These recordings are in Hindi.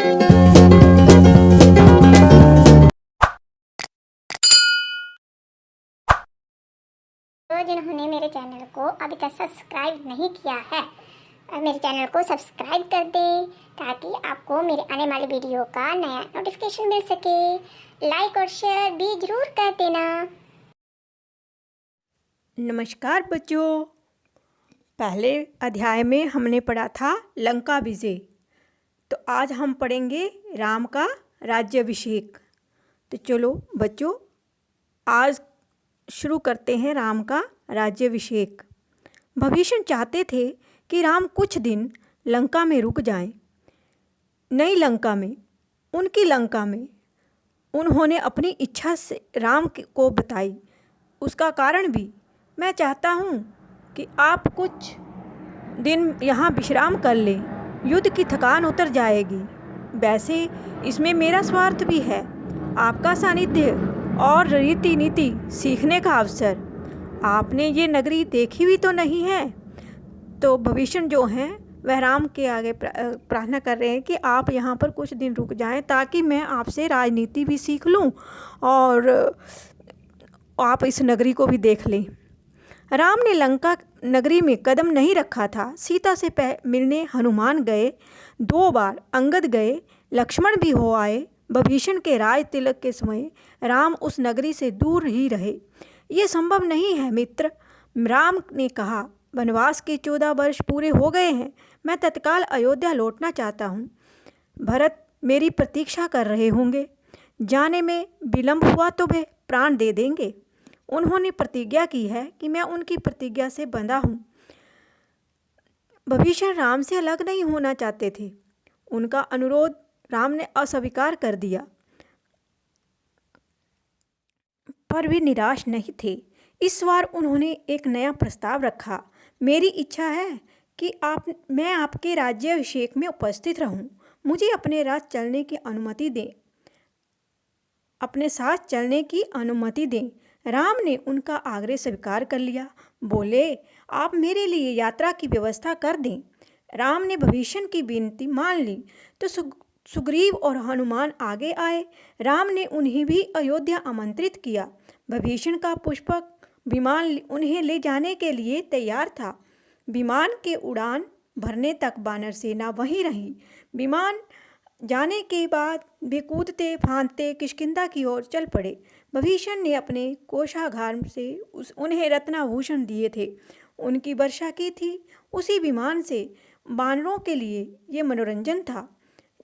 तो जिन्होंने मेरे चैनल को अभी तक सब्सक्राइब नहीं किया है, मेरे चैनल को सब्सक्राइब कर दें ताकि आपको मेरे आने वाली वीडियो का नया नोटिफिकेशन मिल सके। लाइक और शेयर भी जरूर कर देना। नमस्कार बच्चों, पहले अध्याय में हमने पढ़ा था लंका विजय। तो आज हम पढ़ेंगे राम का राज्याभिषेक। तो चलो बच्चों, आज शुरू करते हैं राम का राज्याभिषेक। विभीषण चाहते थे कि राम कुछ दिन लंका में रुक जाएं। नई लंका में, उनकी लंका में उन्होंने अपनी इच्छा से राम को बताई। उसका कारण भी, मैं चाहता हूँ कि आप कुछ दिन यहाँ विश्राम कर लें, युद्ध की थकान उतर जाएगी। वैसे इसमें मेरा स्वार्थ भी है, आपका सानिध्य और रीति नीति सीखने का अवसर। आपने ये नगरी देखी भी तो नहीं है। तो विभीषण जो हैं वह राम के आगे प्रार्थना कर रहे हैं कि आप यहाँ पर कुछ दिन रुक जाएं ताकि मैं आपसे राजनीति भी सीख लूँ और आप इस नगरी को भी देख लें। राम ने लंका नगरी में कदम नहीं रखा था। सीता से मिलने हनुमान गए, 2 बार अंगद गए, लक्ष्मण भी हो आए। विभीषण के राज तिलक के समय राम उस नगरी से दूर ही रहे। ये संभव नहीं है मित्र, राम ने कहा। वनवास के 14 वर्ष पूरे हो गए हैं, मैं तत्काल अयोध्या लौटना चाहता हूँ। भरत मेरी प्रतीक्षा कर रहे होंगे, जाने में विलंब हुआ तो वे प्राण दे देंगे। उन्होंने प्रतिज्ञा की है कि मैं उनकी प्रतिज्ञा से बंधा हूँ। विभीषण राम से अलग नहीं होना चाहते थे। उनका अनुरोध राम ने अस्वीकार कर दिया, पर भी निराश नहीं थे। इस बार उन्होंने एक नया प्रस्ताव रखा। मेरी इच्छा है कि मैं आपके राज्याभिषेक में उपस्थित रहूं। मुझे अपने साथ चलने की अनुमति दें। राम ने उनका आग्रह स्वीकार कर लिया। बोले, आप मेरे लिए यात्रा की व्यवस्था कर दें। राम ने विभीषण की विनती मान ली तो सुग्रीव और हनुमान आगे आए। राम ने उन्हें भी अयोध्या आमंत्रित किया। विभीषण का पुष्पक विमान उन्हें ले जाने के लिए तैयार था। विमान के उड़ान भरने तक वानर सेना वहीं रही। विमान जाने के बाद वे कूदते फांदते किष्किंधा की ओर चल पड़े। विभीषण ने अपने कोषागार से उन्हें रत्नाभूषण दिए थे, उनकी वर्षा की थी। उसी विमान से वानरों के लिए ये मनोरंजन था।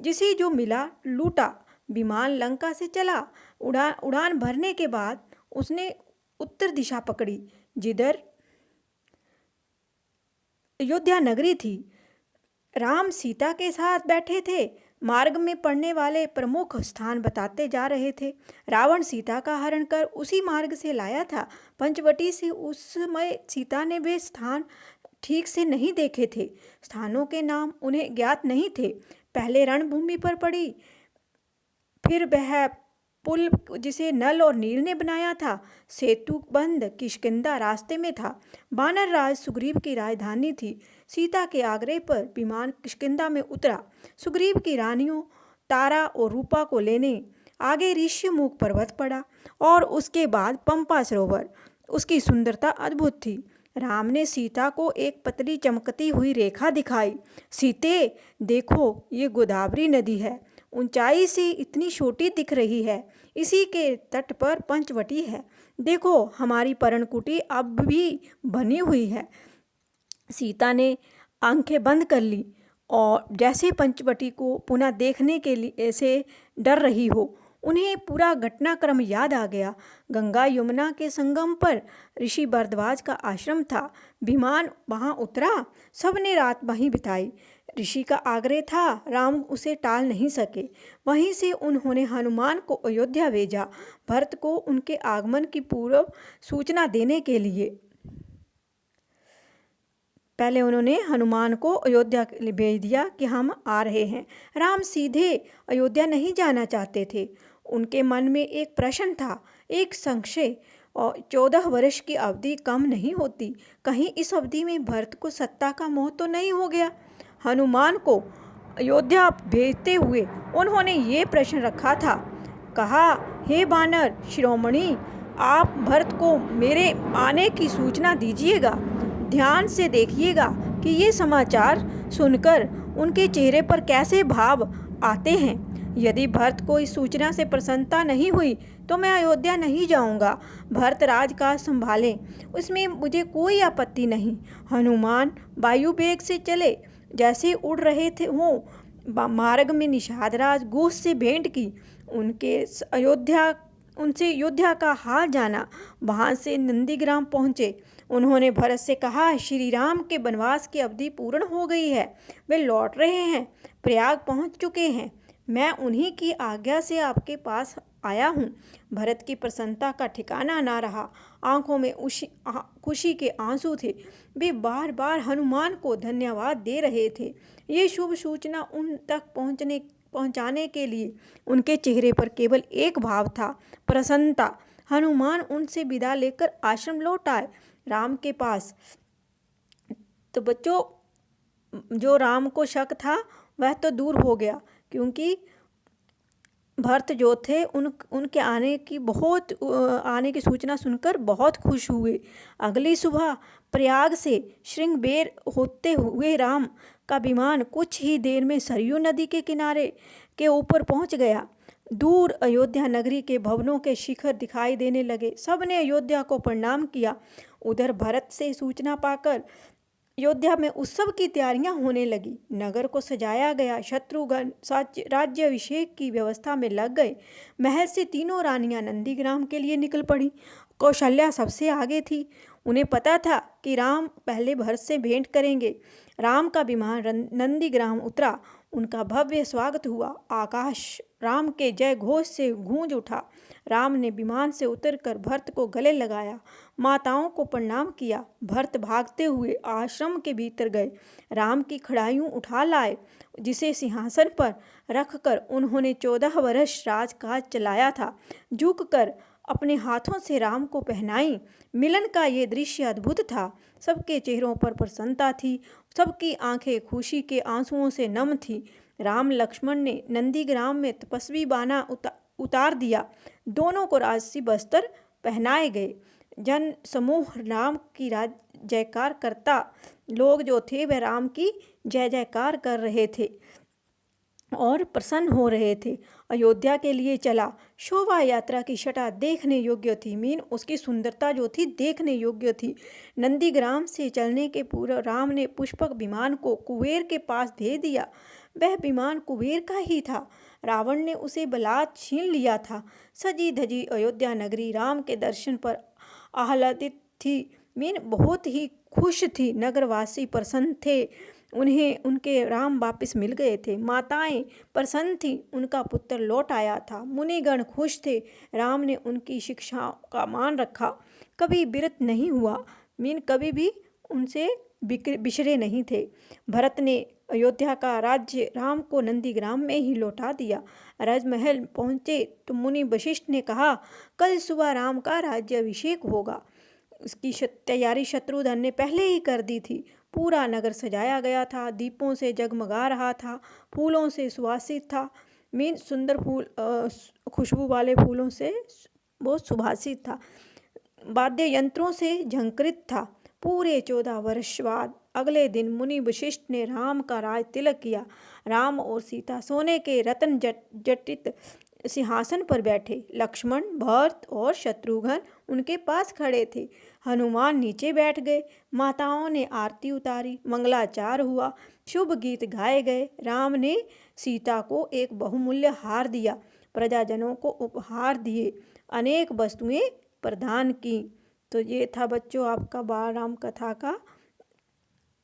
जिसे जो मिला लूटा। विमान लंका से चला। उड़ान भरने के बाद उसने उत्तर दिशा पकड़ी, जिधर अयोध्या नगरी थी। राम सीता के साथ बैठे थे। मार्ग में पड़ने वाले प्रमुख स्थान बताते जा रहे थे। रावण सीता का हरण कर उसी मार्ग से लाया था। पंचवटी से उस समय सीता ने वे स्थान ठीक से नहीं देखे थे। स्थानों के नाम उन्हें ज्ञात नहीं थे। पहले रणभूमि पर पड़ी, फिर वह पुल जिसे नल और नील ने बनाया था। सेतु बंद, किष्किंधा रास्ते में था। वानर राज सुग्रीव की राजधानी थी। सीता के आग्रह पर विमान किष्किंधा में उतरा। सुग्रीव की रानियों तारा और रूपा को लेने आगे ऋष्यमुख पर्वत पड़ा और उसके बाद पंपा सरोवर। उसकी सुंदरता अद्भुत थी। राम ने सीता को एक पतली चमकती हुई रेखा दिखाई। सीते, देखो, ये गोदावरी नदी है, ऊंचाई से इतनी छोटी दिख रही है। इसी के तट पर पंचवटी है। देखो, हमारी पर्णकुटी अब भी बनी हुई है। सीता ने आंखें बंद कर ली और जैसे पंचवटी को पुनः देखने के लिए से डर रही हो। उन्हें पूरा घटनाक्रम याद आ गया। गंगा यमुना के संगम पर ऋषि भरद्वाज का आश्रम था। विमान वहाँ उतरा। सबने रात वहीं बिताई। ऋषि का आग्रह था, राम उसे टाल नहीं सके। वहीं से उन्होंने हनुमान को अयोध्या भेजा, भरत को उनके आगमन की पूर्व सूचना देने के लिए। पहले उन्होंने हनुमान को अयोध्या भेज दिया कि हम आ रहे हैं। राम सीधे अयोध्या नहीं जाना चाहते थे। उनके मन में एक प्रश्न था, एक संशय। और 14 वर्ष की अवधि कम नहीं होती। कहीं इस अवधि में भरत को सत्ता का मोह तो नहीं हो गया। हनुमान को अयोध्या भेजते हुए उन्होंने ये प्रश्न रखा था। कहा, हे वानर शिरोमणि, आप भरत को मेरे आने की सूचना दीजिएगा। ध्यान से देखिएगा कि ये समाचार सुनकर उनके चेहरे पर कैसे भाव आते हैं। यदि भरत को इस सूचना से प्रसन्नता नहीं हुई तो मैं अयोध्या नहीं जाऊंगा। भरत राजकाज संभालें, उसमें मुझे कोई आपत्ति नहीं। हनुमान वायु वेग से चले, जैसे उड़ रहे थे मार्ग में निषाद राज घोष से भेंट की। उनसे अयोध्या का हाल जाना। वहां से नंदीग्राम पहुँचे। उन्होंने भरत से कहा, श्री राम के वनवास की अवधि पूर्ण हो गई है, वे लौट रहे हैं, प्रयाग पहुंच चुके हैं। मैं उन्हीं की आज्ञा से आपके पास आया हूँ। भरत की प्रसन्नता का ठिकाना ना रहा। आंखों में खुशी के आंसू थे। वे बार बार हनुमान को धन्यवाद दे रहे थे। ये शुभ सूचना उन तक पहुंचाने के लिए उनके चेहरे पर केवल एक भाव था, प्रसन्नता। हनुमान उनसे विदा लेकर आश्रम लौट आए, राम के पास। तो बच्चों, जो राम को शक था वह तो दूर हो गया, क्योंकि भरत जो थे उनके आने की सूचना सुनकर बहुत खुश हुए। अगली सुबह प्रयाग से श्रृंगबेर होते हुए राम का विमान कुछ ही देर में सरयू नदी के किनारे के ऊपर पहुंच गया। दूर अयोध्या नगरी के भवनों के शिखर दिखाई देने लगे। सबने अयोध्या को प्रणाम किया। उधर भरत से सूचना पाकर अयोध्या में उत्सव की तैयारियां होने लगी। नगर को सजाया गया। शत्रुघ्न राज्याभिषेक की व्यवस्था में लग गए। महल से तीनों रानियां नंदीग्राम के लिए निकल पड़ी। कौशल्या सबसे आगे थी। उन्हें पता था कि राम पहले भरत से भेंट करेंगे। राम का विमान नंदीग्राम उतरा। उनका भव्य स्वागत हुआ। आकाश राम के जय घोष से गूंज उठा। राम ने विमान से उतरकर भरत को गले लगाया, माताओं को प्रणाम किया। भरत भागते हुए आश्रम के भीतर गए। राम की खड़ायूं उठा लाए, जिसे सिंहासन पर रखकर उन्होंने 14 वर्ष राजकाज चलाया था, झुककर अपने हाथों से राम को पहनाई। मिलन का ये दृश्य अद्भुत था। सबके चेहरों पर प्रसन्नता थी। सबकी आंखें खुशी के आंसुओं से नम थी। राम लक्ष्मण ने नंदीग्राम में तपस्वी बाना उतार दिया। दोनों को राजसी वस्त्र पहनाए गए। जन समूह राम की जयकार करता। लोग जो थे वह राम की जय जयकार कर रहे थे और प्रसन्न हो रहे थे। अयोध्या के लिए चला। शोभा यात्रा की छटा देखने योग्य थी। उसकी सुंदरता जो थी देखने योग्य थी। नंदीग्राम से चलने के पूर्व राम ने पुष्पक विमान को कुबेर के पास भेज दिया। वह विमान कुबेर का ही था। रावण ने उसे बलात् छीन लिया था। सजी धजी अयोध्या नगरी राम के दर्शन पर आह्लादित थी। बहुत ही खुश थी। नगरवासी प्रसन्न थे। उन्हें उनके राम वापस मिल गए थे। माताएं प्रसन्न थीं, उनका पुत्र लौट आया था। मुनिगण खुश थे। राम ने उनकी शिक्षाओं का मान रखा, कभी विरत नहीं हुआ। कभी भी उनसे बिछड़े नहीं थे। भरत ने अयोध्या का राज्य राम को नंदीग्राम में ही लौटा दिया। राजमहल पहुँचे तो मुनि वशिष्ठ ने कहा, कल सुबह राम का राज्याभिषेक होगा। उसकी तैयारी शत्रुघ्न ने पहले ही कर दी थी। पूरा नगर सजाया गया था। दीपों से जगमगा रहा था। फूलों से सुवासित था। सुंदर फूल, खुशबू वाले फूलों से बहुत सुभाषित था। वाद्य यंत्रों से झंकृत था। पूरे 14 वर्ष बाद अगले दिन मुनि वशिष्ठ ने राम का राज तिलक किया। राम और सीता सोने के रत्न जटित सिंहासन पर बैठे। लक्ष्मण, भरत और शत्रुघ्न उनके पास खड़े थे। हनुमान नीचे बैठ गए। माताओं ने आरती उतारी। मंगलाचार हुआ। शुभ गीत गाए गए। राम ने सीता को एक बहुमूल्य हार दिया। प्रजाजनों को उपहार दिए। अनेक वस्तुएं प्रदान की। तो ये था बच्चों आपका बाल राम कथा का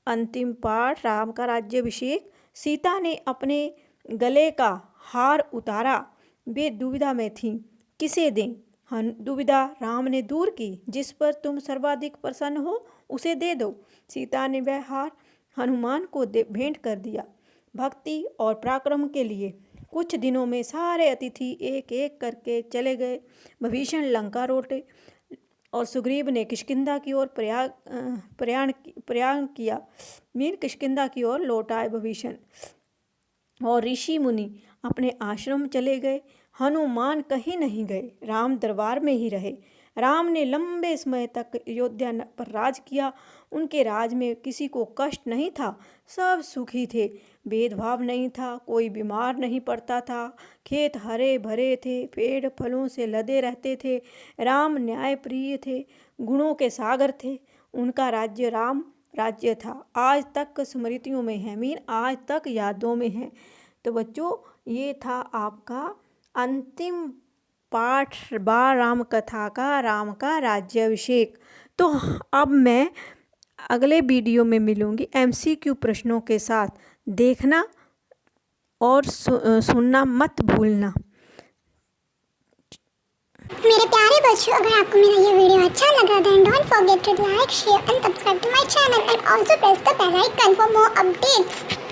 अंतिम पाठ, राम का राज्याभिषेक। सीता ने अपने गले का हार उतारा। वे दुविधा में थीं, किसे दें। दुविधा राम ने दूर की। जिस पर तुम सर्वाधिक प्रसन्न हो उसे दे दो। सीता ने वह हार हनुमान को भेंट कर दिया। भक्ति और पराक्रम के लिए कुछ दिनों में सारे अतिथि एक एक करके चले गए। विभीषण लंका लौटे और सुग्रीव ने किष्किंधा की ओर प्रयाण किया। किष्किंधा की ओर लौट आए विभीषण। और ऋषि मुनि अपने आश्रम चले गए। हनुमान कहीं नहीं गए, राम दरबार में ही रहे। राम ने लंबे समय तक अयोध्या पर राज किया। उनके राज में किसी को कष्ट नहीं था, सब सुखी थे। भेदभाव नहीं था, कोई बीमार नहीं पड़ता था। खेत हरे भरे थे, पेड़ फलों से लदे रहते थे। राम न्यायप्रिय थे, गुणों के सागर थे। उनका राज्य राम राज्य था, आज तक स्मृतियों में है, आज तक यादों में है। तो बच्चों, ये था आपका अंतिम पाठ राम कथा का, राम का राज्याभिषेक। तो अब मैं अगले वीडियो में मिलूंगी MCQ प्रश्नों के साथ। देखना और सुनना मत भूलना। मेरे प्यारे बच्चों, अगर आपको मेरा ये वीडियो अच्छा लगा then don't forget to like, share and subscribe to my channel and also press the bell icon for more updates.